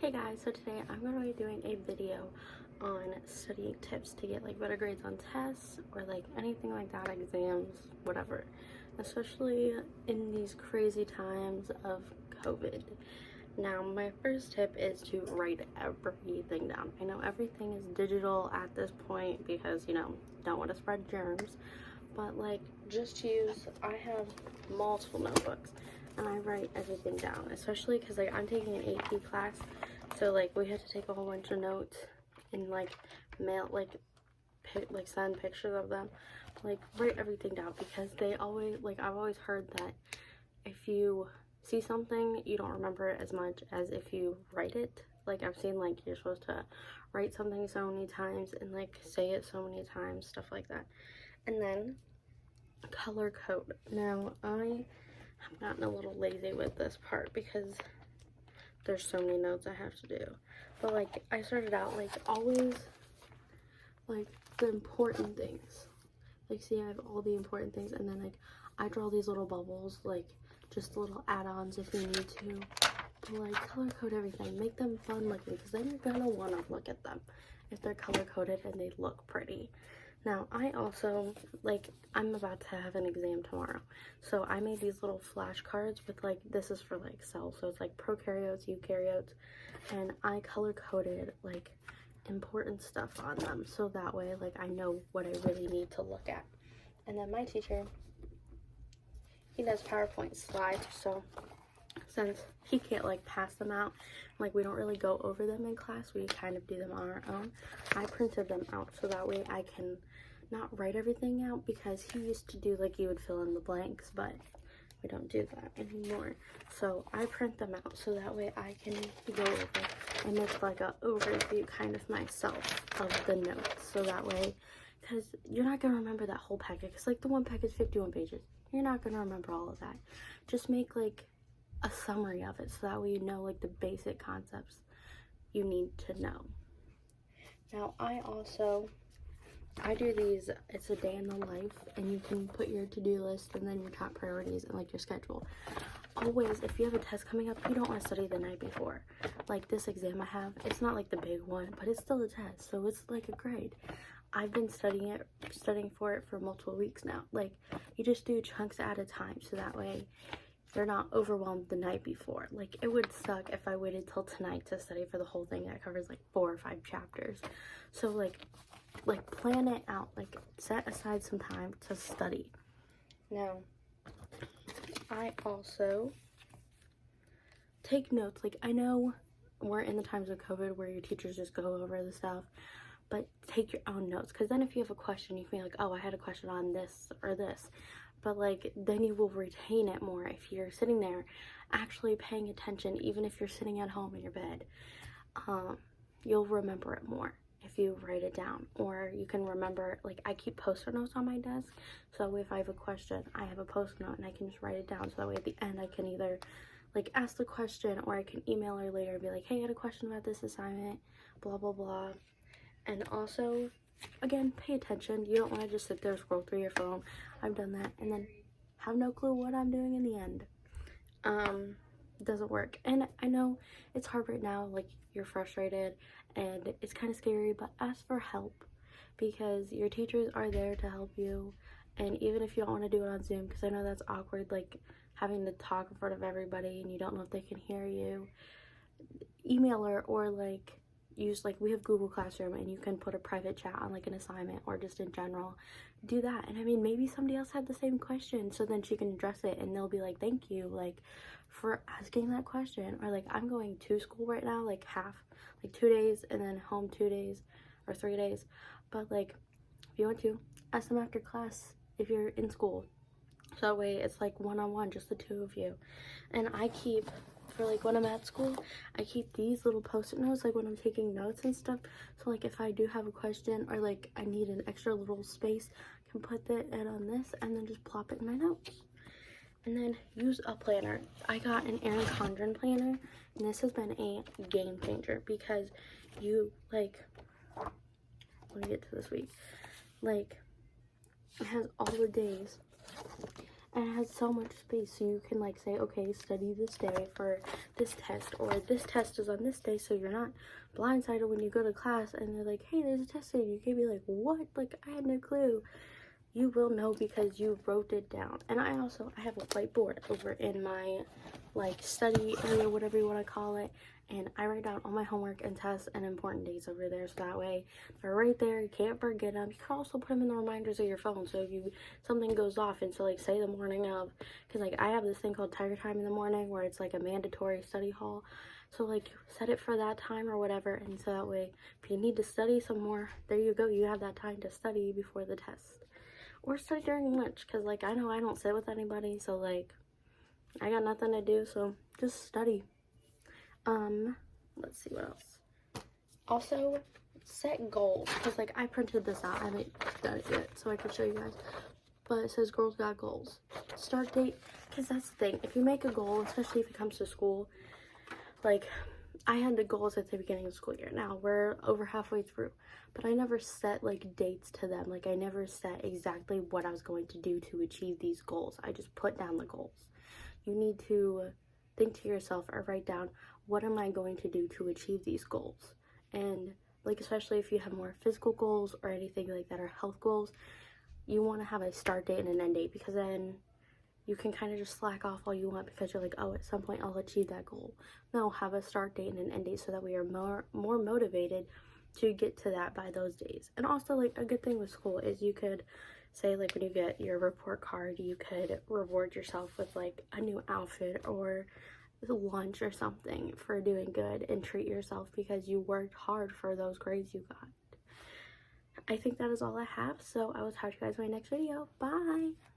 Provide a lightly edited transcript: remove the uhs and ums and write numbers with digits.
Hey guys, so today I'm going to be doing a video on studying tips to get like better grades on tests or like anything like that, exams, whatever, especially in these crazy times of COVID. Now, my first tip is to write everything down. I know everything is digital at this point because, don't want to spread germs, but like just use, I have multiple notebooks and I write everything down, especially because like I'm taking an AP class, so like we had to take a whole bunch of notes and like mail, like send pictures of them, like write everything down because they always, like I've always heard that if you see something you don't remember it as much as if you write it. Like I've seen like you're supposed to write something so many times and like say it so many times, stuff like that. And then color code. Now I have gotten a little lazy with this part because there's so many notes I have to do, but like I started out like always like the important things, like see I have all the important things, and then like I draw these little bubbles, like just little add-ons if you need to, but like color code everything, make them fun looking, because then you're gonna want to look at them if they're color coded and they look pretty. Now, I also, like, I'm about to have an exam tomorrow, so I made these little flashcards with, like, this is for, like, cells, so it's, like, prokaryotes, eukaryotes, and I color-coded, like, important stuff on them, so that way, like, I know what I really need to look at. And then my teacher, he does PowerPoint slides, so since he can't like pass them out, like we don't really go over them in class, we kind of do them on our own. I printed them out so that way I can not write everything out, because he used to do like you would fill in the blanks, but we don't do that anymore. So I print them out so that way I can go over and make like a overview kind of myself of the notes, so that way, because you're not gonna remember that whole packet, because like the one packet is 51 pages, you're not gonna remember all of that. Just make like a summary of it so that way you know like the basic concepts you need to know. Now I do these, it's a day in the life, and you can put your to-do list and then your top priorities and like your schedule. Always, if you have a test coming up, you don't want to study the night before. Like this exam I have, it's not like the big one, but it's still a test, so it's like a grade. I've been studying for it for multiple weeks now. Like you just do chunks at a time, so that way they're not overwhelmed the night before. Like it would suck if I waited till tonight to study for the whole thing that covers like 4 or 5 chapters. So like plan it out, like set aside some time to study. Now I also take notes. Like I know we're in the times of COVID where your teachers just go over the stuff, but take your own notes, because then if you have a question you can be like, oh, I had a question on this or this, but like then you will retain it more if you're sitting there actually paying attention. Even if you're sitting at home in your bed, you'll remember it more if you write it down. Or you can remember, like I keep post-it notes on my desk, so if I have a question I have a post-it note and I can just write it down, so that way at the end I can either like ask the question or I can email her later and be like, hey, I had a question about this assignment, blah blah blah. And also, again, pay attention. You don't want to just sit there, scroll through your phone. I've done that and then have no clue what I'm doing in the end. It doesn't work. And I know it's hard right now, like you're frustrated and it's kind of scary, but ask for help, because your teachers are there to help you. And even if you don't want to do it on Zoom, because I know that's awkward, like having to talk in front of everybody and you don't know if they can hear you, email her, or like use, like we have Google Classroom and you can put a private chat on like an assignment or just in general. Do that. And I mean, maybe somebody else had the same question, so then she can address it and they'll be like, thank you like for asking that question. Or like I'm going to school right now, like 2 days and then home 2 days or 3 days, but like if you want to ask them after class if you're in school, so that way it's like one-on-one, just the two of you. And I keep, for like when I'm at school, I keep these little post-it notes like when I'm taking notes and stuff, so like if I do have a question or like I need an extra little space, I can put it on this and then just plop it in my notes. And then use a planner. I got an Erin Condren planner, and this has been a game changer, because you like, let me get to this week, like it has all the days and it has so much space, so you can like say, okay, study this day for this test, or this test is on this day, so you're not blindsided when you go to class and they're like, hey, there's a test today. You can be like, what? Like, I had no clue. You will know because you wrote it down. And I have a whiteboard over in my like study area, whatever you want to call it, and I write down all my homework and tests and important dates over there, so that way they're right there. You can't forget them. You can also put them in the reminders of your phone, so if something goes off, and so like say the morning of, because like I have this thing called Tiger Time in the morning where it's like a mandatory study hall, so like set it for that time or whatever, and so that way if you need to study some more, there you go, you have that time to study before the test, or study during lunch, because like I know I don't sit with anybody, so like I got nothing to do, so just study. Let's see what else. Also, set goals, because like I printed this out. I haven't done it yet, so I can show you guys. But it says Girls Got Goals. Start date, because that's the thing. If you make a goal, especially if it comes to school, like I had the goals at the beginning of the school year. Now we're over halfway through, but I never set like dates to them. Like I never set exactly what I was going to do to achieve these goals. I just put down the goals. You need to think to yourself or write down, what am I going to do to achieve these goals? And like, especially if you have more physical goals or anything like that, or health goals, you want to have a start date and an end date, because then you can kind of just slack off all you want, because you're like, oh, at some point I'll achieve that goal. No, have a start date and an end date, so that we are more motivated to get to that by those days. And also, like, a good thing with school is you could say, like, when you get your report card, you could reward yourself with like a new outfit or lunch or something for doing good, and treat yourself because you worked hard for those grades you got. I think that is all I have, so I will talk to you guys in my next video. Bye!